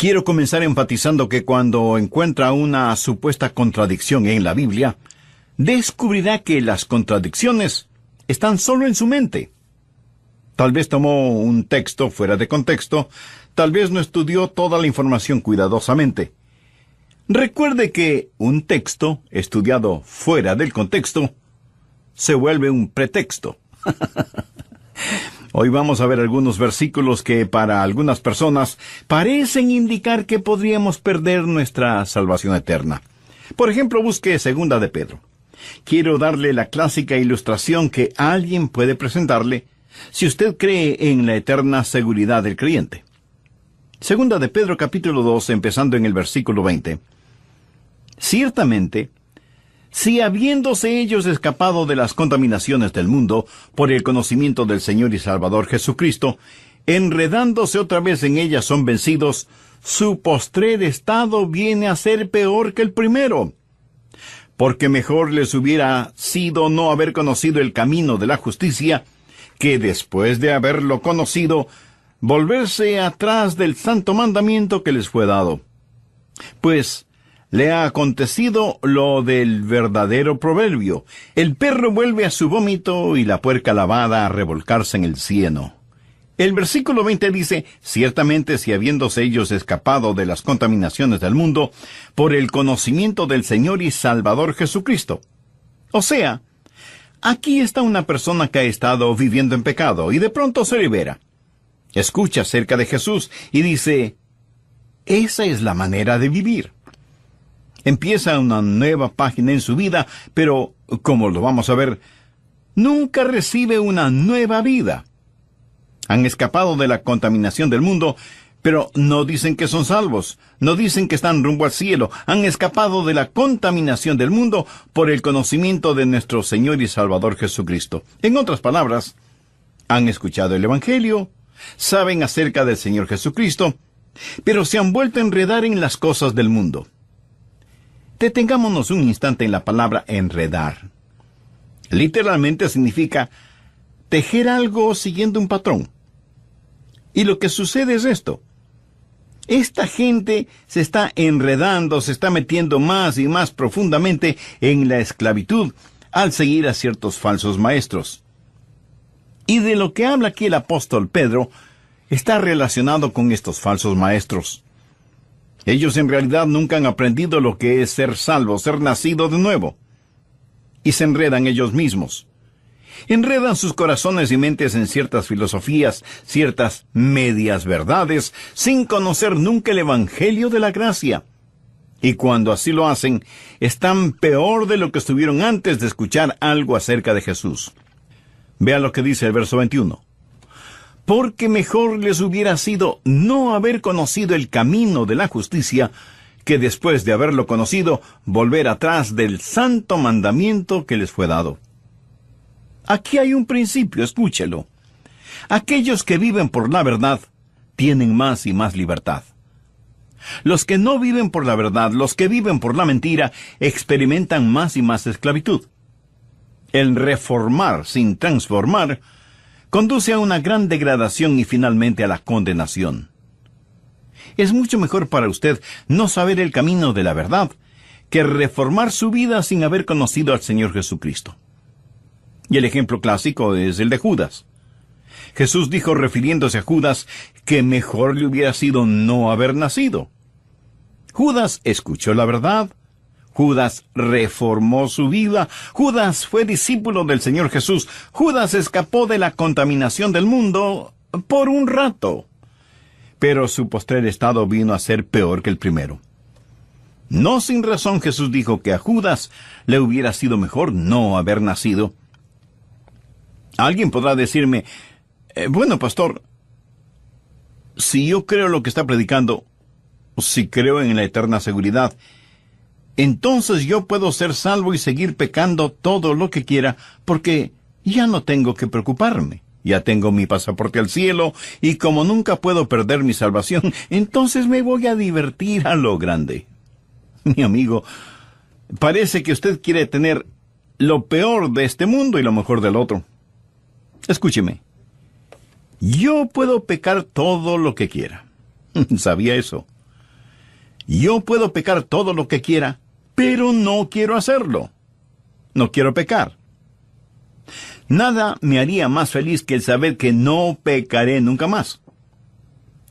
Quiero comenzar enfatizando que cuando encuentra una supuesta contradicción en la Biblia, descubrirá que las contradicciones están solo en su mente. Tal vez tomó un texto fuera de contexto, tal vez no estudió toda la información cuidadosamente. Recuerde que un texto estudiado fuera del contexto se vuelve un pretexto. Hoy vamos a ver algunos versículos que para algunas personas parecen indicar que podríamos perder nuestra salvación eterna. Por ejemplo, busque 2 de Pedro. Quiero darle la clásica ilustración que alguien puede presentarle si usted cree en la eterna seguridad del creyente. 2 de Pedro capítulo 2, empezando en el versículo 20. Ciertamente, si habiéndose ellos escapado de las contaminaciones del mundo por el conocimiento del Señor y Salvador Jesucristo, enredándose otra vez en ellas son vencidos, su postrer estado viene a ser peor que el primero. Porque mejor les hubiera sido no haber conocido el camino de la justicia, que después de haberlo conocido, volverse atrás del santo mandamiento que les fue dado. Pues le ha acontecido lo del verdadero proverbio: el perro vuelve a su vómito y la puerca lavada a revolcarse en el cieno. El versículo 20 dice: ciertamente si habiéndose ellos escapado de las contaminaciones del mundo por el conocimiento del Señor y Salvador Jesucristo. O sea, aquí está una persona que ha estado viviendo en pecado y de pronto se libera. Escucha acerca de Jesús y dice: esa es la manera de vivir. Empieza una nueva página en su vida, pero, como lo vamos a ver, nunca recibe una nueva vida. Han escapado de la contaminación del mundo, pero no dicen que son salvos, no dicen que están rumbo al cielo. Han escapado de la contaminación del mundo por el conocimiento de nuestro Señor y Salvador Jesucristo. En otras palabras, han escuchado el Evangelio, saben acerca del Señor Jesucristo, pero se han vuelto a enredar en las cosas del mundo. Detengámonos un instante en la palabra enredar. Literalmente significa tejer algo siguiendo un patrón. Y lo que sucede es esto: esta gente se está enredando, se está metiendo más y más profundamente en la esclavitud al seguir a ciertos falsos maestros. Y de lo que habla aquí el apóstol Pedro está relacionado con estos falsos maestros. Ellos en realidad nunca han aprendido lo que es ser salvo, ser nacido de nuevo. Y se enredan ellos mismos. Enredan sus corazones y mentes en ciertas filosofías, ciertas medias verdades, sin conocer nunca el Evangelio de la gracia. Y cuando así lo hacen, están peor de lo que estuvieron antes de escuchar algo acerca de Jesús. Vea lo que dice el verso 21. Porque mejor les hubiera sido no haber conocido el camino de la justicia, que después de haberlo conocido, volver atrás del santo mandamiento que les fue dado. Aquí hay un principio, escúchelo. Aquellos que viven por la verdad tienen más y más libertad. Los que no viven por la verdad, los que viven por la mentira, experimentan más y más esclavitud. El reformar sin transformar conduce a una gran degradación y finalmente a la condenación. Es mucho mejor para usted no saber el camino de la verdad que reformar su vida sin haber conocido al Señor Jesucristo. Y el ejemplo clásico es el de Judas. Jesús dijo, refiriéndose a Judas, que mejor le hubiera sido no haber nacido. Judas escuchó la verdad. Judas reformó su vida. Judas fue discípulo del Señor Jesús. Judas escapó de la contaminación del mundo por un rato. Pero su postrer estado vino a ser peor que el primero. No sin razón Jesús dijo que a Judas le hubiera sido mejor no haber nacido. Alguien podrá decirme, bueno, pastor, si yo creo lo que está predicando, si creo en la eterna seguridad, entonces yo puedo ser salvo y seguir pecando todo lo que quiera, porque ya no tengo que preocuparme. Ya tengo mi pasaporte al cielo, y como nunca puedo perder mi salvación, entonces me voy a divertir a lo grande. Mi amigo, parece que usted quiere tener lo peor de este mundo y lo mejor del otro. Escúcheme. Yo puedo pecar todo lo que quiera. ¿Sabía eso? Yo puedo pecar todo lo que quiera, pero no quiero hacerlo. No quiero pecar. Nada me haría más feliz que el saber que no pecaré nunca más.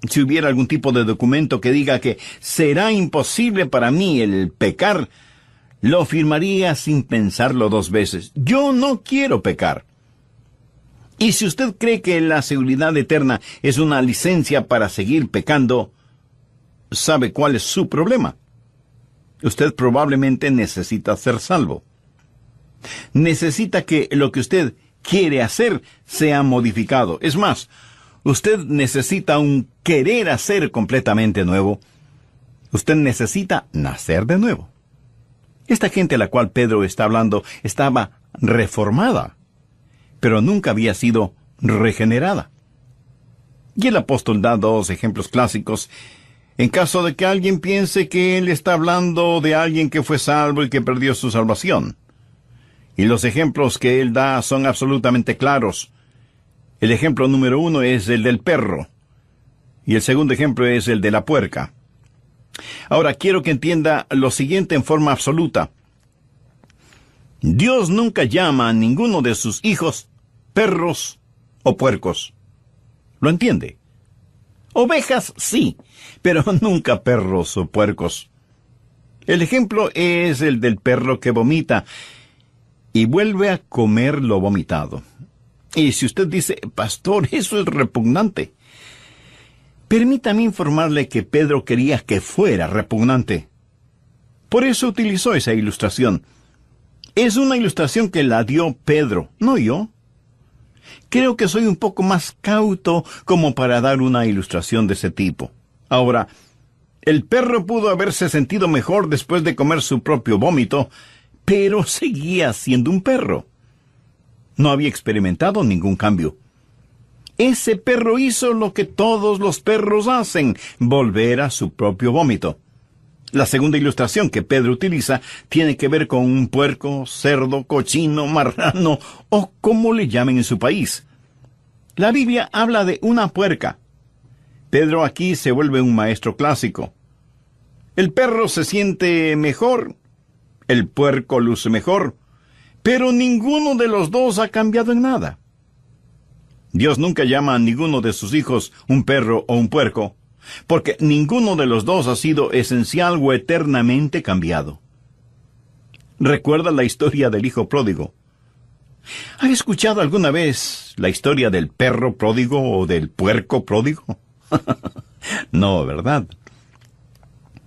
Si hubiera algún tipo de documento que diga que será imposible para mí el pecar, lo firmaría sin pensarlo 2 veces. Yo no quiero pecar. Y si usted cree que la seguridad eterna es una licencia para seguir pecando, ¿sabe cuál es su problema? Usted probablemente necesita ser salvo. Necesita que lo que usted quiere hacer sea modificado. Es más, usted necesita un querer hacer completamente nuevo. Usted necesita nacer de nuevo. Esta gente a la cual Pedro está hablando estaba reformada, pero nunca había sido regenerada. Y el apóstol da 2 ejemplos clásicos en caso de que alguien piense que él está hablando de alguien que fue salvo y que perdió su salvación. Y los ejemplos que él da son absolutamente claros. El ejemplo número 1 es el del perro, y el segundo ejemplo es el de la puerca. Ahora quiero que entienda lo siguiente en forma absoluta. Dios nunca llama a ninguno de sus hijos perros o puercos. ¿Lo entiende? Ovejas sí, pero nunca perros o puercos. El ejemplo es el del perro que vomita y vuelve a comer lo vomitado. Y si usted dice, pastor, eso es repugnante, permítame informarle que Pedro quería que fuera repugnante. Por eso utilizó esa ilustración. Es una ilustración que la dio Pedro, no yo. Creo que soy un poco más cauto como para dar una ilustración de ese tipo. Ahora, el perro pudo haberse sentido mejor después de comer su propio vómito, pero seguía siendo un perro. No había experimentado ningún cambio. Ese perro hizo lo que todos los perros hacen, volver a su propio vómito. La segunda ilustración que Pedro utiliza tiene que ver con un puerco, cerdo, cochino, marrano o como le llamen en su país. La Biblia habla de una puerca. Pedro aquí se vuelve un maestro clásico. El perro se siente mejor, el puerco luce mejor, pero ninguno de los dos ha cambiado en nada. Dios nunca llama a ninguno de sus hijos un perro o un puerco, porque ninguno de los dos ha sido esencial o eternamente cambiado. ¿Recuerda la historia del hijo pródigo? ¿Ha escuchado alguna vez la historia del perro pródigo o del puerco pródigo? No, ¿verdad?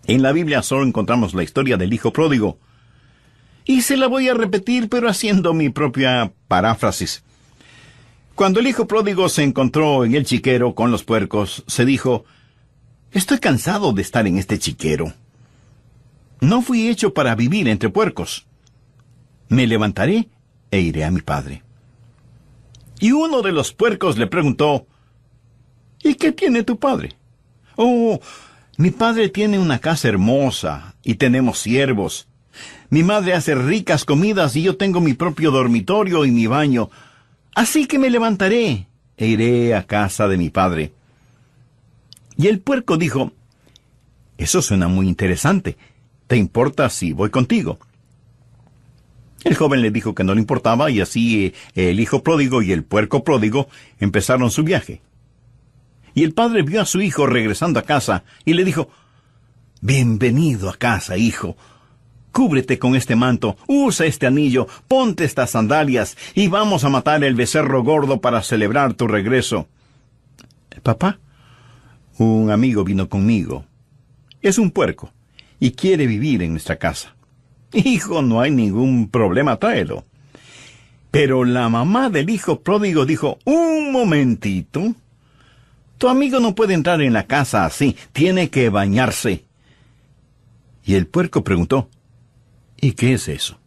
En la Biblia solo encontramos la historia del hijo pródigo. Y se la voy a repetir, pero haciendo mi propia paráfrasis. Cuando el hijo pródigo se encontró en el chiquero con los puercos, se dijo, «Estoy cansado de estar en este chiquero. No fui hecho para vivir entre puercos. Me levantaré e iré a mi padre». Y uno de los puercos le preguntó, «¿Y qué tiene tu padre?» «Oh, mi padre tiene una casa hermosa y tenemos siervos. Mi madre hace ricas comidas y yo tengo mi propio dormitorio y mi baño. Así que me levantaré e iré a casa de mi padre». Y el puerco dijo, «Eso suena muy interesante. ¿Te importa si voy contigo?» El joven le dijo que no le importaba y así el hijo pródigo y el puerco pródigo empezaron su viaje. Y el padre vio a su hijo regresando a casa y le dijo, «Bienvenido a casa, hijo. Cúbrete con este manto, usa este anillo, ponte estas sandalias y vamos a matar el becerro gordo para celebrar tu regreso». «Papá, un amigo vino conmigo. Es un puerco y quiere vivir en nuestra casa». «Hijo, no hay ningún problema, tráelo». Pero la mamá del hijo pródigo dijo, «Un momentito. Tu amigo no puede entrar en la casa así, tiene que bañarse». Y el puerco preguntó, «¿Y qué es eso?»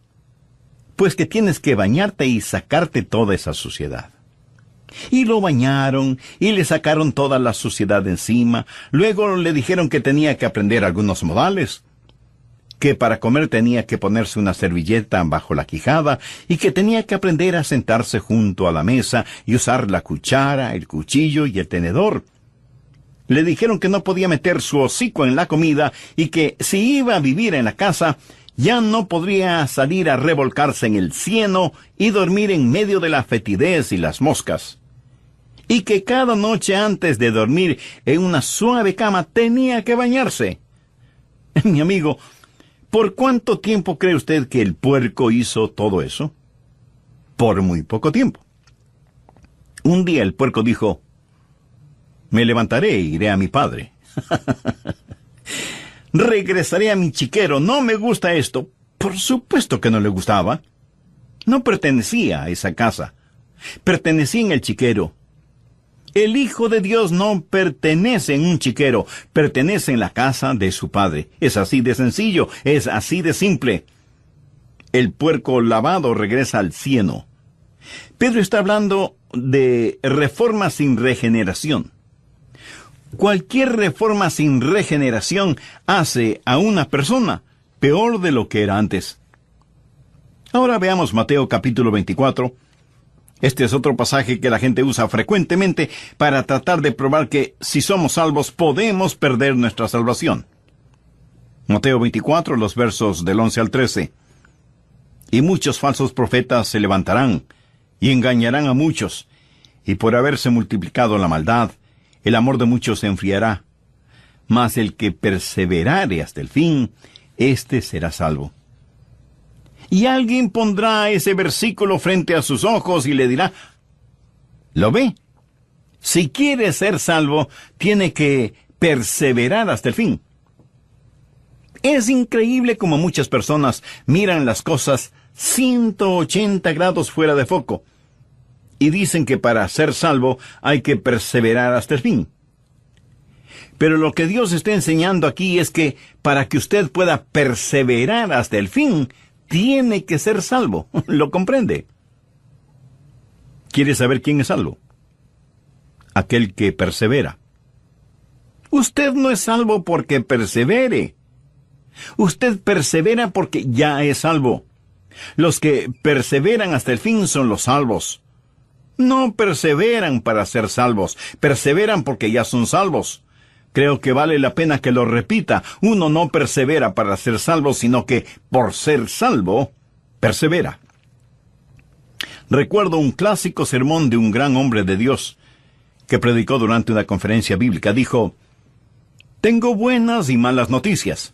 «Pues que tienes que bañarte y sacarte toda esa suciedad». Y lo bañaron y le sacaron toda la suciedad de encima. Luego le dijeron que tenía que aprender algunos modales, que para comer tenía que ponerse una servilleta bajo la quijada y que tenía que aprender a sentarse junto a la mesa y usar la cuchara, el cuchillo y el tenedor. Le dijeron que no podía meter su hocico en la comida y que si iba a vivir en la casa, ya no podría salir a revolcarse en el cieno y dormir en medio de la fetidez y las moscas. Y que cada noche antes de dormir en una suave cama tenía que bañarse. Mi amigo, ¿por cuánto tiempo cree usted que el puerco hizo todo eso? Por muy poco tiempo. Un día el puerco dijo: me levantaré e iré a mi padre. Regresaré a mi chiquero. No me gusta esto. Por supuesto que no le gustaba. No pertenecía a esa casa. Pertenecía en el chiquero. El Hijo de Dios no pertenece en un chiquero. Pertenece en la casa de su padre. Es así de sencillo. Es así de simple. El puerco lavado regresa al cieno. Pedro está hablando de reforma sin regeneración. Cualquier reforma sin regeneración hace a una persona peor de lo que era antes. Ahora veamos Mateo capítulo 24. Este es otro pasaje que la gente usa frecuentemente para tratar de probar que si somos salvos podemos perder nuestra salvación. Mateo 24, los versos del 11 al 13. Y muchos falsos profetas se levantarán y engañarán a muchos, y por haberse multiplicado la maldad, el amor de muchos se enfriará. Mas el que perseverare hasta el fin, éste será salvo. Y alguien pondrá ese versículo frente a sus ojos y le dirá: ¿lo ve? Si quiere ser salvo, tiene que perseverar hasta el fin. Es increíble cómo muchas personas miran las cosas 180 grados fuera de foco y dicen que para ser salvo hay que perseverar hasta el fin. Pero lo que Dios está enseñando aquí es que para que usted pueda perseverar hasta el fin, tiene que ser salvo. ¿Lo comprende? ¿Quiere saber quién es salvo? Aquel que persevera. Usted no es salvo porque persevere. Usted persevera porque ya es salvo. Los que perseveran hasta el fin son los salvos. No perseveran para ser salvos, perseveran porque ya son salvos. Creo que vale la pena que lo repita. Uno no persevera para ser salvo, sino que por ser salvo, persevera. Recuerdo un clásico sermón de un gran hombre de Dios que predicó durante una conferencia bíblica. Dijo: tengo buenas y malas noticias.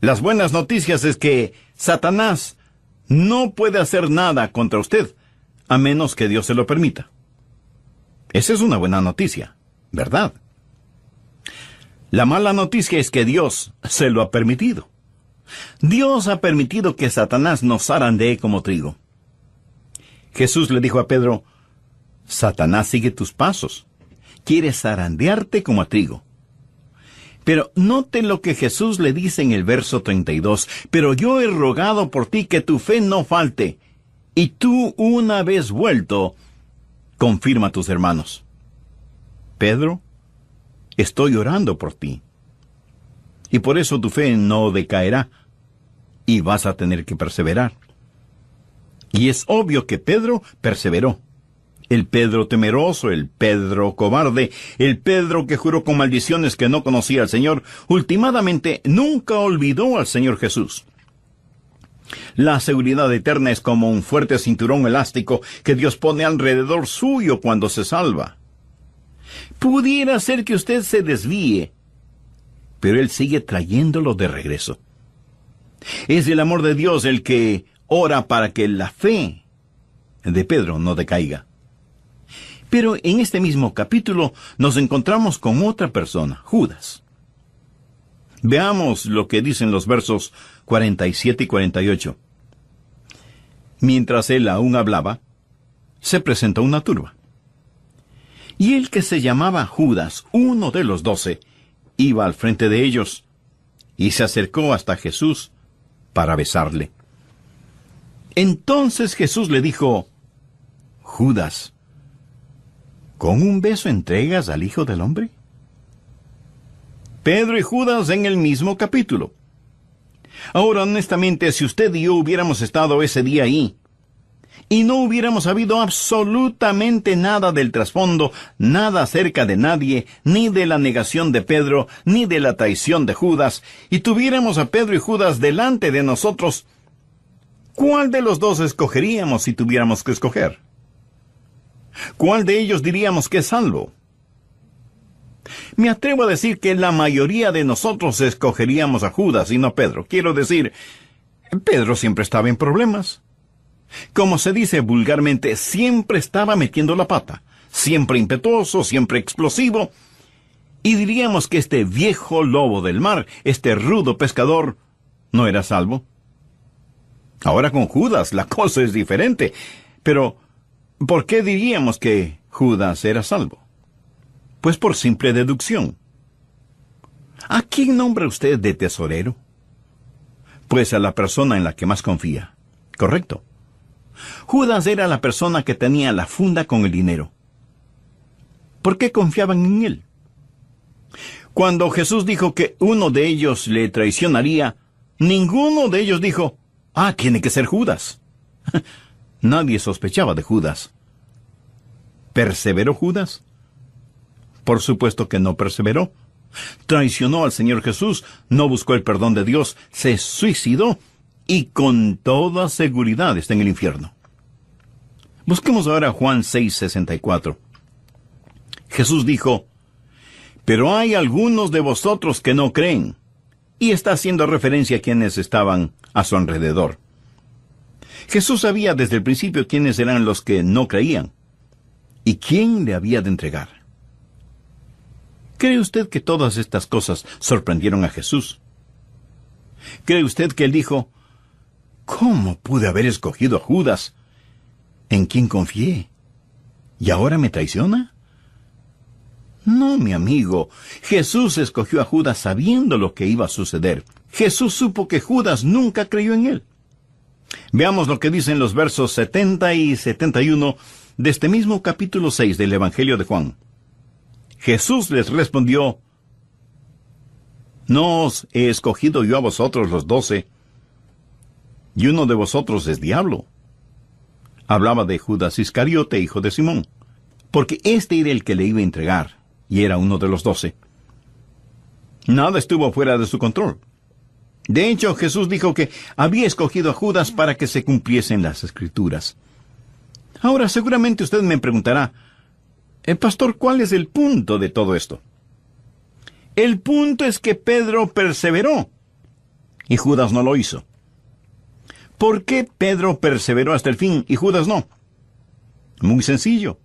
Las buenas noticias es que Satanás no puede hacer nada contra usted, a menos que Dios se lo permita. Esa es una buena noticia, ¿verdad? La mala noticia es que Dios se lo ha permitido. Dios ha permitido que Satanás nos zarandee como trigo. Jesús le dijo a Pedro: Satanás sigue tus pasos. Quiere zarandearte como a trigo. Pero note lo que Jesús le dice en el verso 32. Pero yo he rogado por ti que tu fe no falte. Y tú, una vez vuelto, confirma a tus hermanos. Pedro, estoy orando por ti. Y por eso tu fe no decaerá. Y vas a tener que perseverar. Y es obvio que Pedro perseveró. El Pedro temeroso, el Pedro cobarde, el Pedro que juró con maldiciones que no conocía al Señor, últimamente nunca olvidó al Señor Jesús. La seguridad eterna es como un fuerte cinturón elástico que Dios pone alrededor suyo cuando se salva. Pudiera ser que usted se desvíe, pero Él sigue trayéndolo de regreso. Es el amor de Dios el que ora para que la fe de Pedro no decaiga. Pero en este mismo capítulo nos encontramos con otra persona, Judas. Veamos lo que dicen los versos 47 y 48. Mientras él aún hablaba, se presentó una turba. Y el que se llamaba Judas, uno de los 12, iba al frente de ellos, y se acercó hasta Jesús para besarle. Entonces Jesús le dijo: Judas, ¿con un beso entregas al Hijo del Hombre? Pedro y Judas en el mismo capítulo. Ahora, honestamente, si usted y yo hubiéramos estado ese día ahí, y no hubiéramos sabido absolutamente nada del trasfondo, nada acerca de nadie, ni de la negación de Pedro, ni de la traición de Judas, y tuviéramos a Pedro y Judas delante de nosotros, ¿cuál de los dos escogeríamos si tuviéramos que escoger? ¿Cuál de ellos diríamos que es salvo? Me atrevo a decir que la mayoría de nosotros escogeríamos a Judas y no a Pedro. Quiero decir, Pedro siempre estaba en problemas. Como se dice vulgarmente, siempre estaba metiendo la pata, siempre impetuoso, siempre explosivo, y diríamos que este viejo lobo del mar, este rudo pescador, no era salvo. Ahora con Judas la cosa es diferente, pero ¿por qué diríamos que Judas era salvo? Pues por simple deducción. ¿A quién nombra usted de tesorero? Pues a la persona en la que más confía. ¿Correcto? Judas era la persona que tenía la funda con el dinero. ¿Por qué confiaban en él? Cuando Jesús dijo que uno de ellos le traicionaría, ninguno de ellos dijo, tiene que ser Judas. Nadie sospechaba de Judas. ¿Perseveró Judas? Por supuesto que no perseveró. Traicionó al Señor Jesús, no buscó el perdón de Dios, se suicidó y con toda seguridad está en el infierno. Busquemos ahora Juan 6:64. Jesús dijo, pero hay algunos de vosotros que no creen, y está haciendo referencia a quienes estaban a su alrededor. Jesús sabía desde el principio quiénes eran los que no creían, y quién le había de entregar. ¿Cree usted que todas estas cosas sorprendieron a Jesús? ¿Cree usted que él dijo, ¿cómo pude haber escogido a Judas, en quien confié, y ahora me traiciona? No, mi amigo, Jesús escogió a Judas sabiendo lo que iba a suceder. Jesús supo que Judas nunca creyó en él. Veamos lo que dicen los versos 70 y 71 de este mismo capítulo 6 del Evangelio de Juan. Jesús les respondió, ¿no os he escogido yo a vosotros los 12, y uno de vosotros es diablo? Hablaba de Judas Iscariote, hijo de Simón, porque este era el que le iba a entregar, y era uno de los 12. Nada estuvo fuera de su control. De hecho, Jesús dijo que había escogido a Judas para que se cumpliesen las Escrituras. Ahora, seguramente usted me preguntará, pastor, ¿cuál es el punto de todo esto? El punto es que Pedro perseveró, y Judas no lo hizo. ¿Por qué Pedro perseveró hasta el fin y Judas no? Muy sencillo.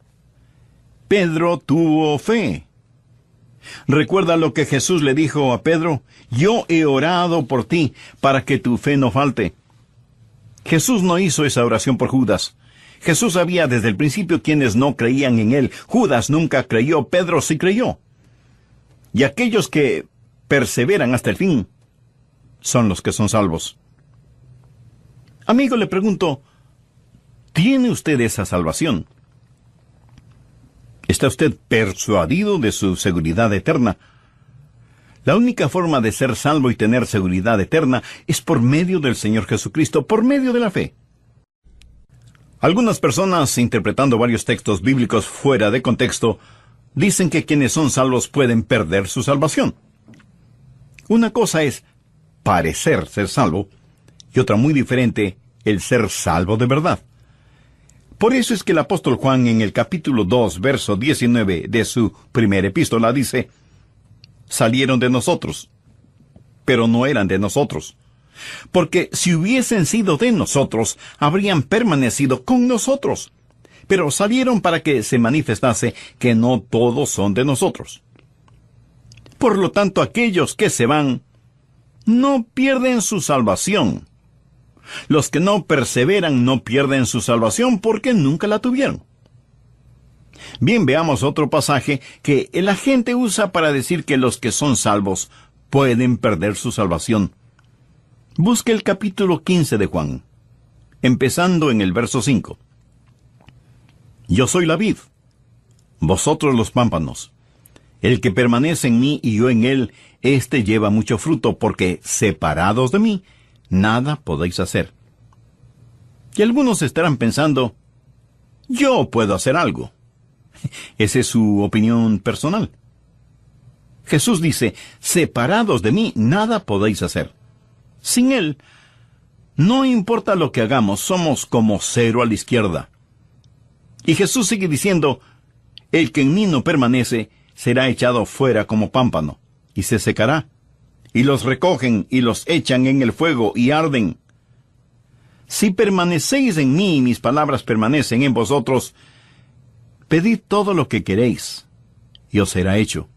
Pedro tuvo fe. ¿Recuerda lo que Jesús le dijo a Pedro? Yo he orado por ti para que tu fe no falte. Jesús no hizo esa oración por Judas. Jesús sabía desde el principio quienes no creían en él. Judas nunca creyó, Pedro sí creyó. Y aquellos que perseveran hasta el fin son los que son salvos. Amigo, le pregunto, ¿tiene usted esa salvación? ¿Está usted persuadido de su seguridad eterna? La única forma de ser salvo y tener seguridad eterna es por medio del Señor Jesucristo, por medio de la fe. Algunas personas, interpretando varios textos bíblicos fuera de contexto, dicen que quienes son salvos pueden perder su salvación. Una cosa es parecer ser salvo, y otra muy diferente, el ser salvo de verdad. Por eso es que el apóstol Juan en el capítulo 2, verso 19 de su primera epístola dice, salieron de nosotros, pero no eran de nosotros. Porque si hubiesen sido de nosotros, habrían permanecido con nosotros. Pero salieron para que se manifestase que no todos son de nosotros. Por lo tanto, aquellos que se van, no pierden su salvación. Los que no perseveran no pierden su salvación porque nunca la tuvieron. Bien, veamos otro pasaje que la gente usa para decir que los que son salvos pueden perder su salvación. Busque el capítulo 15 de Juan, empezando en el verso 5. Yo soy la vid, vosotros los pámpanos. El que permanece en mí y yo en él, éste lleva mucho fruto, porque separados de mí, nada podéis hacer. Y algunos estarán pensando, yo puedo hacer algo. Esa es su opinión personal. Jesús dice, separados de mí, nada podéis hacer. Sin Él, no importa lo que hagamos, somos como cero a la izquierda. Y Jesús sigue diciendo, el que en mí no permanece, será echado fuera como pámpano, y se secará. Y los recogen y los echan en el fuego y arden. Si permanecéis en mí y mis palabras permanecen en vosotros, pedid todo lo que queréis, y os será hecho.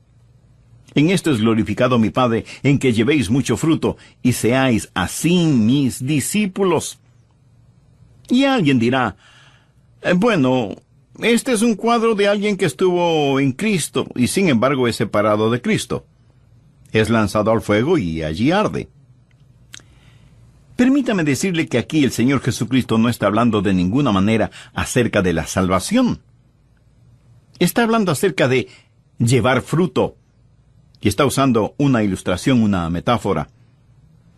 En esto es glorificado mi Padre, en que llevéis mucho fruto, y seáis así mis discípulos. Y alguien dirá, bueno, este es un cuadro de alguien que estuvo en Cristo, y sin embargo es separado de Cristo. Es lanzado al fuego y allí arde. Permítame decirle que aquí el Señor Jesucristo no está hablando de ninguna manera acerca de la salvación. Está hablando acerca de llevar fruto. Y está usando una ilustración, una metáfora.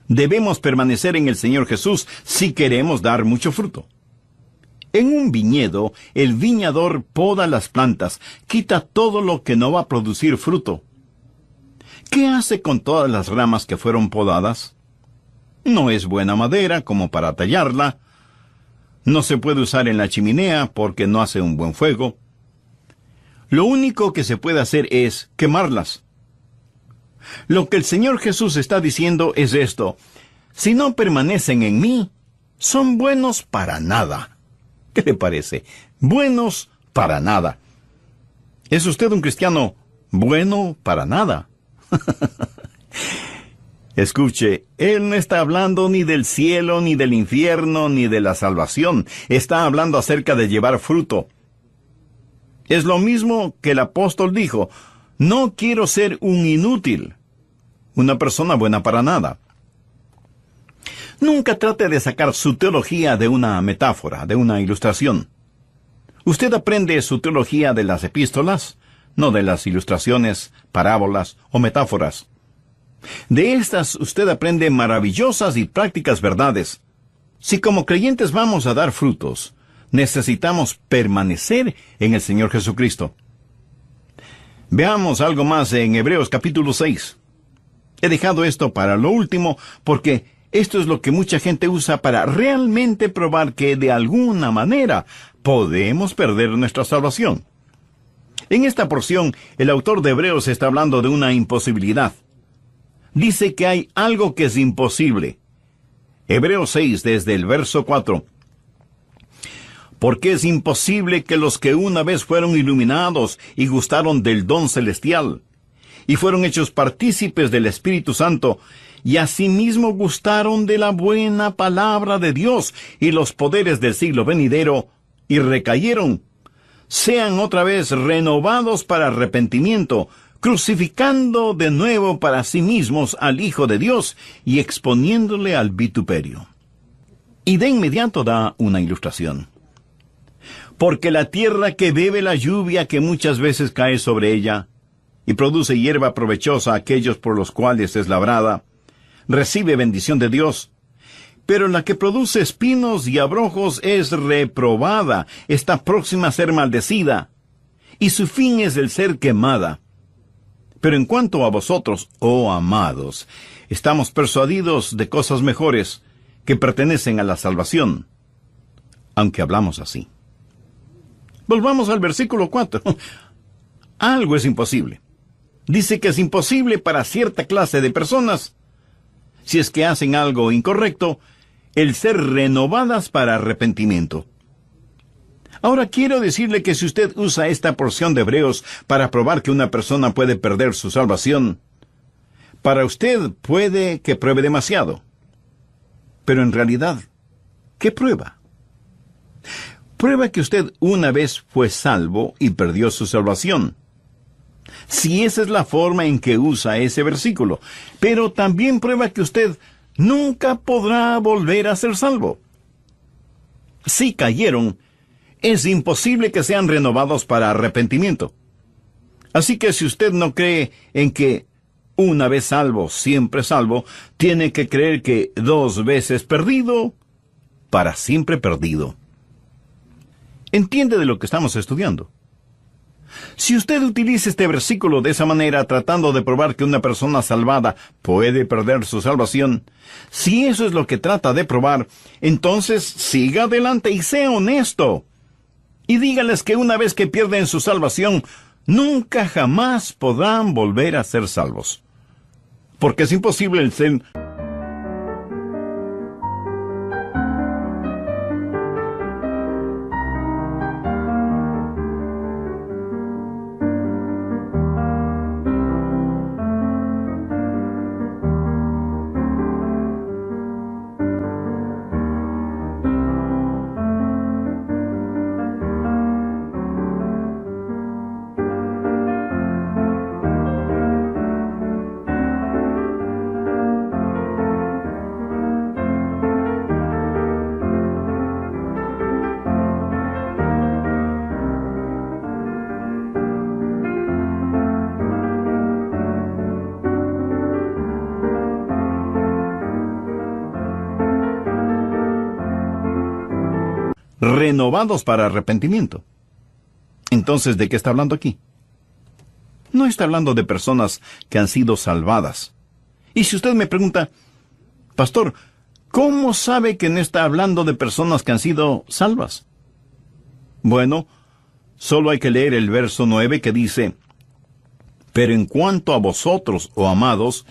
Debemos permanecer en el Señor Jesús si queremos dar mucho fruto. En un viñedo, el viñador poda las plantas, quita todo lo que no va a producir fruto. ¿Qué hace con todas las ramas que fueron podadas? No es buena madera como para tallarla. No se puede usar en la chimenea porque no hace un buen fuego. Lo único que se puede hacer es quemarlas. Lo que el Señor Jesús está diciendo es esto: si no permanecen en mí, son buenos para nada. ¿Qué le parece? Buenos para nada. ¿Es usted un cristiano bueno para nada? Escuche, Él no está hablando ni del cielo, ni del infierno, ni de la salvación. Está hablando acerca de llevar fruto. Es lo mismo que el apóstol dijo: no quiero ser un inútil, una persona buena para nada. Nunca trate de sacar su teología de una metáfora, de una ilustración. Usted aprende su teología de las epístolas, no de las ilustraciones, parábolas o metáforas. De estas usted aprende maravillosas y prácticas verdades. Si como creyentes vamos a dar frutos, necesitamos permanecer en el Señor Jesucristo. Veamos algo más en Hebreos capítulo 6. He dejado esto para lo último porque esto es lo que mucha gente usa para realmente probar que de alguna manera podemos perder nuestra salvación. En esta porción, el autor de Hebreos está hablando de una imposibilidad. Dice que hay algo que es imposible. Hebreos 6, desde el verso 4. Porque es imposible que los que una vez fueron iluminados y gustaron del don celestial, y fueron hechos partícipes del Espíritu Santo, y asimismo gustaron de la buena palabra de Dios y los poderes del siglo venidero, y recayeron, sean otra vez renovados para arrepentimiento, crucificando de nuevo para sí mismos al Hijo de Dios y exponiéndole al vituperio. Y de inmediato da una ilustración. Porque la tierra que bebe la lluvia que muchas veces cae sobre ella, y produce hierba provechosa a aquellos por los cuales es labrada, recibe bendición de Dios. Pero la que produce espinos y abrojos es reprobada, está próxima a ser maldecida, y su fin es el ser quemada. Pero en cuanto a vosotros, oh amados, estamos persuadidos de cosas mejores que pertenecen a la salvación, aunque hablamos así. Volvamos al versículo 4. Algo es imposible. Dice que es imposible para cierta clase de personas, si es que hacen algo incorrecto, el ser renovadas para arrepentimiento. Ahora quiero decirle que si usted usa esta porción de Hebreos para probar que una persona puede perder su salvación, para usted puede que pruebe demasiado. Pero en realidad, ¿qué prueba? Prueba que usted una vez fue salvo y perdió su salvación. Si esa es la forma en que usa ese versículo. Pero también prueba que usted nunca podrá volver a ser salvo. Si cayeron, es imposible que sean renovados para arrepentimiento. Así que si usted no cree en que una vez salvo, siempre salvo, tiene que creer que 2 veces perdido, para siempre perdido. ¿Entiende de lo que estamos estudiando? Si usted utiliza este versículo de esa manera, tratando de probar que una persona salvada puede perder su salvación, si eso es lo que trata de probar, entonces siga adelante y sea honesto. Y dígales que una vez que pierden su salvación, nunca jamás podrán volver a ser salvos. Porque es imposible el ser... renovados para arrepentimiento. Entonces, ¿de qué está hablando aquí? No está hablando de personas que han sido salvadas. Y si usted me pregunta, pastor, ¿cómo sabe que no está hablando de personas que han sido salvas? Bueno, solo hay que leer el verso 9 que dice, pero en cuanto a vosotros, oh amados,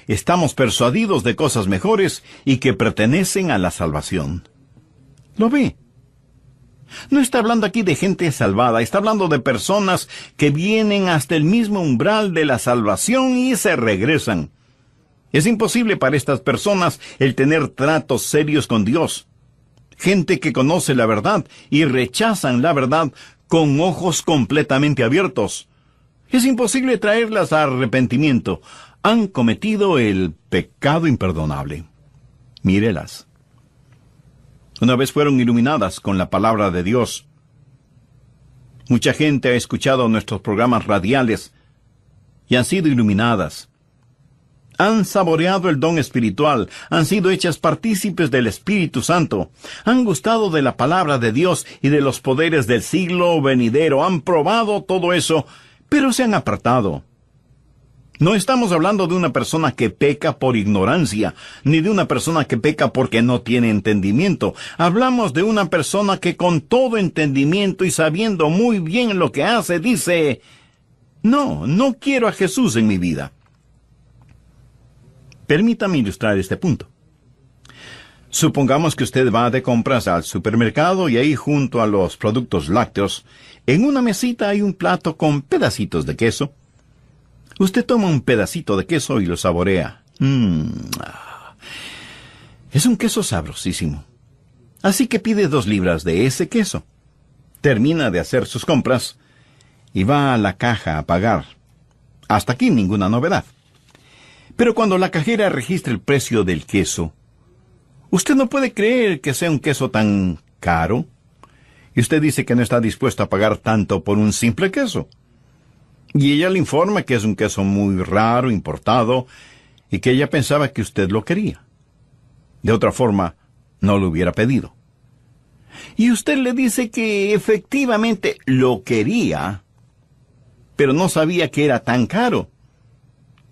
estamos persuadidos de cosas mejores y que pertenecen a la salvación. ¿Lo ve? No está hablando aquí de gente salvada, está hablando de personas que vienen hasta el mismo umbral de la salvación y se regresan. Es imposible para estas personas el tener tratos serios con Dios. Gente que conoce la verdad y rechazan la verdad con ojos completamente abiertos. Es imposible traerlas a arrepentimiento. Han cometido el pecado imperdonable. Mírelas. Una vez fueron iluminadas con la palabra de Dios. Mucha gente ha escuchado nuestros programas radiales y han sido iluminadas. Han saboreado el don espiritual, han sido hechas partícipes del Espíritu Santo, han gustado de la palabra de Dios y de los poderes del siglo venidero, han probado todo eso, pero se han apartado. No estamos hablando de una persona que peca por ignorancia, ni de una persona que peca porque no tiene entendimiento. Hablamos de una persona que con todo entendimiento y sabiendo muy bien lo que hace, dice, no quiero a Jesús en mi vida. Permítame ilustrar este punto. Supongamos que usted va de compras al supermercado y ahí junto a los productos lácteos, en una mesita hay un plato con pedacitos de queso. Usted toma un pedacito de queso y lo saborea. Es un queso sabrosísimo. Así que pide 2 libras de ese queso. Termina de hacer sus compras y va a la caja a pagar. Hasta aquí ninguna novedad. Pero cuando la cajera registra el precio del queso, usted no puede creer que sea un queso tan caro. Y usted dice que no está dispuesto a pagar tanto por un simple queso. Y ella le informa que es un queso muy raro, importado, y que ella pensaba que usted lo quería. De otra forma, no lo hubiera pedido. Y usted le dice que efectivamente lo quería, pero no sabía que era tan caro,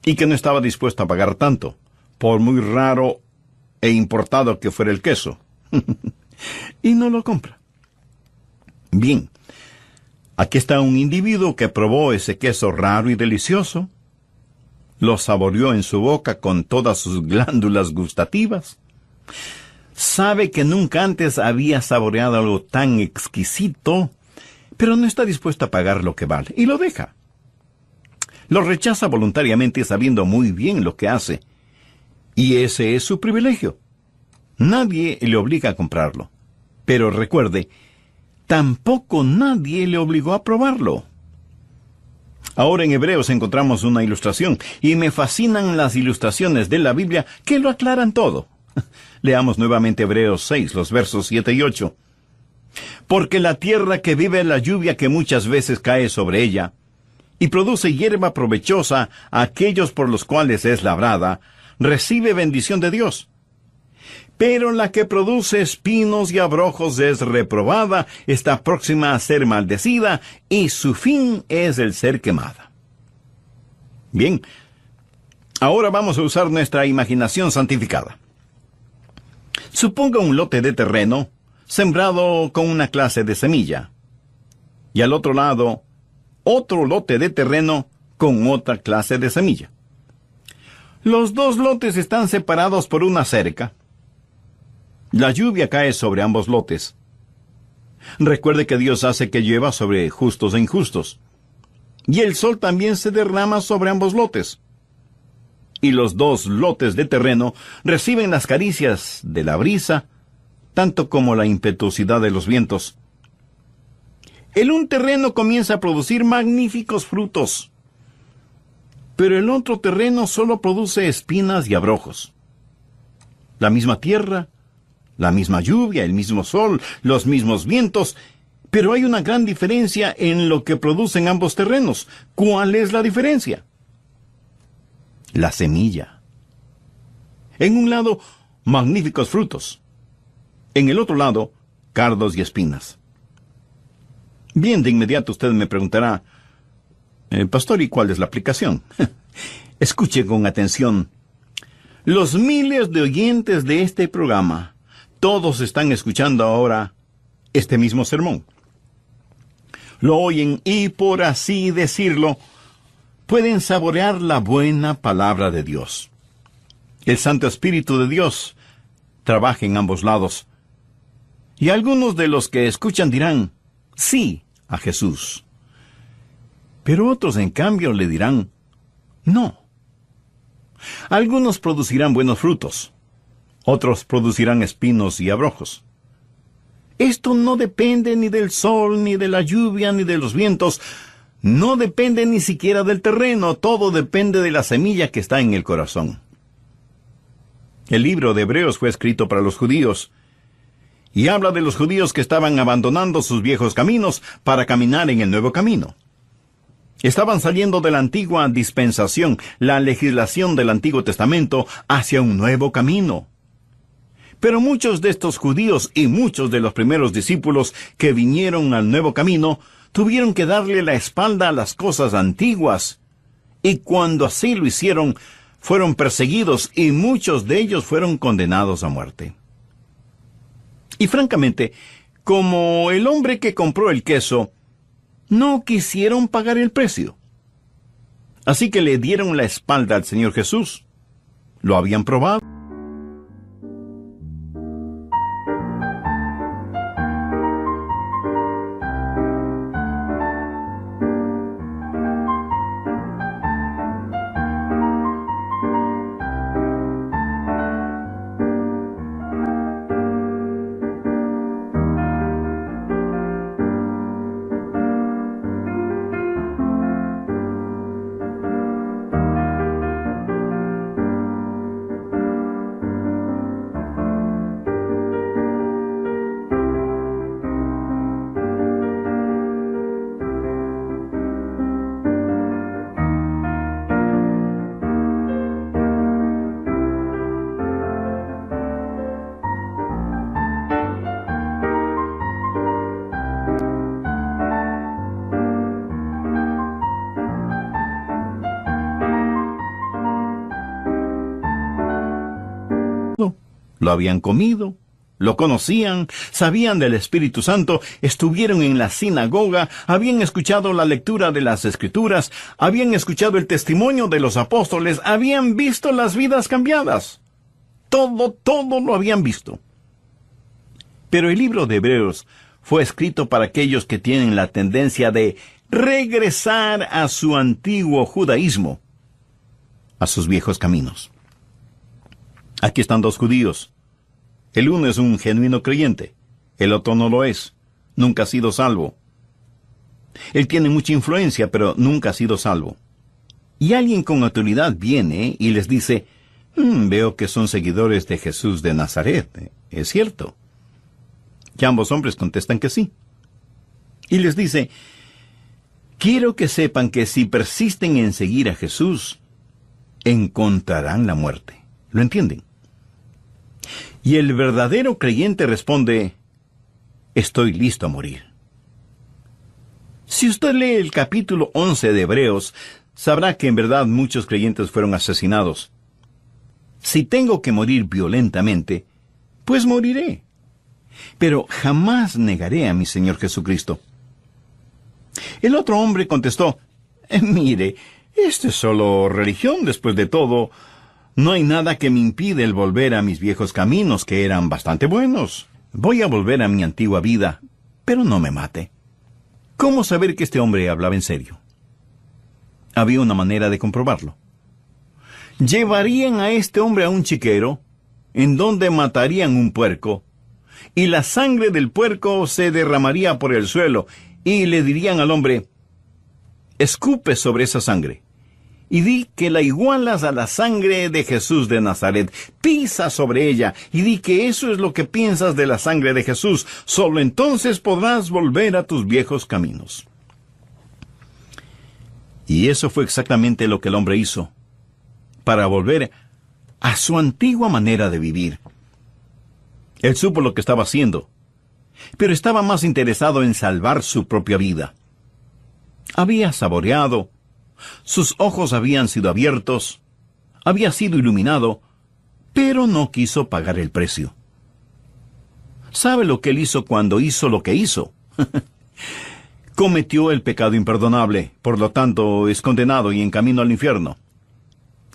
y que no estaba dispuesto a pagar tanto, por muy raro e importado que fuera el queso. Y no lo compra. Bien. Aquí está un individuo que probó ese queso raro y delicioso, lo saboreó en su boca con todas sus glándulas gustativas, sabe que nunca antes había saboreado algo tan exquisito, pero no está dispuesto a pagar lo que vale, y lo deja. Lo rechaza voluntariamente sabiendo muy bien lo que hace, y ese es su privilegio. Nadie le obliga a comprarlo, pero recuerde, tampoco nadie le obligó a probarlo. Ahora en Hebreos encontramos una ilustración, y me fascinan las ilustraciones de la Biblia que lo aclaran todo. Leamos nuevamente Hebreos 6, los versos 7 y 8. Porque la tierra que vive la lluvia que muchas veces cae sobre ella, y produce hierba provechosa a aquellos por los cuales es labrada, recibe bendición de Dios. Pero la que produce espinos y abrojos es reprobada, está próxima a ser maldecida, y su fin es el ser quemada. Bien, ahora vamos a usar nuestra imaginación santificada. Suponga un lote de terreno sembrado con una clase de semilla, y al otro lado, otro lote de terreno con otra clase de semilla. Los dos lotes están separados por una cerca. La lluvia cae sobre ambos lotes. Recuerde que Dios hace que llueva sobre justos e injustos. Y el sol también se derrama sobre ambos lotes. Y los dos lotes de terreno reciben las caricias de la brisa, tanto como la impetuosidad de los vientos. El un terreno comienza a producir magníficos frutos, pero el otro terreno solo produce espinas y abrojos. La misma tierra, la misma lluvia, el mismo sol, los mismos vientos, pero hay una gran diferencia en lo que producen ambos terrenos. ¿Cuál es la diferencia? La semilla. En un lado, magníficos frutos. En el otro lado, cardos y espinas. Bien, de inmediato usted me preguntará, pastor, ¿y cuál es la aplicación? Escuche con atención. Los miles de oyentes de este programa, todos están escuchando ahora este mismo sermón. Lo oyen y, por así decirlo, pueden saborear la buena palabra de Dios. El Santo Espíritu de Dios trabaja en ambos lados. Y algunos de los que escuchan dirán, sí, a Jesús. Pero otros, en cambio, le dirán, no. Algunos producirán buenos frutos. Otros producirán espinos y abrojos. Esto no depende ni del sol, ni de la lluvia, ni de los vientos. No depende ni siquiera del terreno. Todo depende de la semilla que está en el corazón. El libro de Hebreos fue escrito para los judíos, y habla de los judíos que estaban abandonando sus viejos caminos para caminar en el nuevo camino. Estaban saliendo de la antigua dispensación, la legislación del Antiguo Testamento, hacia un nuevo camino. Pero muchos de estos judíos y muchos de los primeros discípulos que vinieron al nuevo camino tuvieron que darle la espalda a las cosas antiguas, y cuando así lo hicieron, fueron perseguidos y muchos de ellos fueron condenados a muerte. Y francamente, como el hombre que compró el queso, no quisieron pagar el precio. Así que le dieron la espalda al Señor Jesús. Lo habían probado. Lo habían comido, lo conocían, sabían del Espíritu Santo, estuvieron en la sinagoga, habían escuchado la lectura de las Escrituras, habían escuchado el testimonio de los apóstoles, habían visto las vidas cambiadas. Todo lo habían visto. Pero el libro de Hebreos fue escrito para aquellos que tienen la tendencia de regresar a su antiguo judaísmo, a sus viejos caminos. Aquí están dos judíos. El uno es un genuino creyente, el otro no lo es, nunca ha sido salvo. Él tiene mucha influencia, pero nunca ha sido salvo. Y alguien con autoridad viene y les dice, veo que son seguidores de Jesús de Nazaret. ¿Es cierto? Y ambos hombres contestan que sí. Y les dice, quiero que sepan que si persisten en seguir a Jesús, encontrarán la muerte. ¿Lo entienden? Y el verdadero creyente responde: estoy listo a morir. Si usted lee el capítulo 11 de Hebreos, sabrá que en verdad muchos creyentes fueron asesinados. Si tengo que morir violentamente, pues moriré. Pero jamás negaré a mi Señor Jesucristo. El otro hombre contestó: mire, esto es solo religión después de todo. No hay nada que me impida el volver a mis viejos caminos, que eran bastante buenos. Voy a volver a mi antigua vida, pero no me mate. ¿Cómo saber que este hombre hablaba en serio? Había una manera de comprobarlo. Llevarían a este hombre a un chiquero, en donde matarían un puerco, y la sangre del puerco se derramaría por el suelo, y le dirían al hombre: escupe sobre esa sangre, y di que la igualas a la sangre de Jesús de Nazaret. Pisa sobre ella, y di que eso es lo que piensas de la sangre de Jesús. Solo entonces podrás volver a tus viejos caminos. Y eso fue exactamente lo que el hombre hizo, para volver a su antigua manera de vivir. Él supo lo que estaba haciendo, pero estaba más interesado en salvar su propia vida. Había saboreado, sus ojos habían sido abiertos, había sido iluminado, pero no quiso pagar el precio. ¿Sabe lo que él hizo cuando hizo lo que hizo? Cometió el pecado imperdonable, por lo tanto es condenado y en camino al infierno.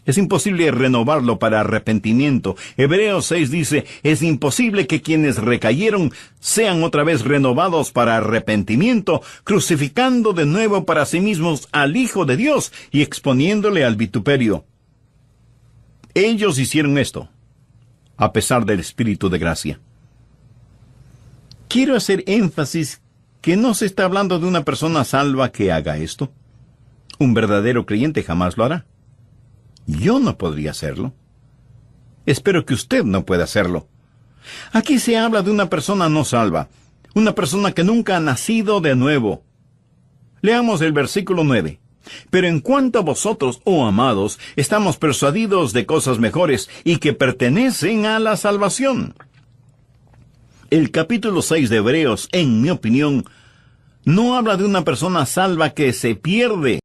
Es imposible renovarlo para arrepentimiento. Hebreos 6 dice: es imposible que quienes recayeron sean otra vez renovados para arrepentimiento, crucificando de nuevo para sí mismos al Hijo de Dios y exponiéndole al vituperio. Ellos hicieron esto, a pesar del Espíritu de gracia. Quiero hacer énfasis que no se está hablando de una persona salva que haga esto. Un verdadero creyente jamás lo hará. Yo no podría hacerlo. Espero que usted no pueda hacerlo. Aquí se habla de una persona no salva, una persona que nunca ha nacido de nuevo. Leamos el versículo 9. Pero en cuanto a vosotros, oh amados, estamos persuadidos de cosas mejores y que pertenecen a la salvación. El capítulo 6 de Hebreos, en mi opinión, no habla de una persona salva que se pierde,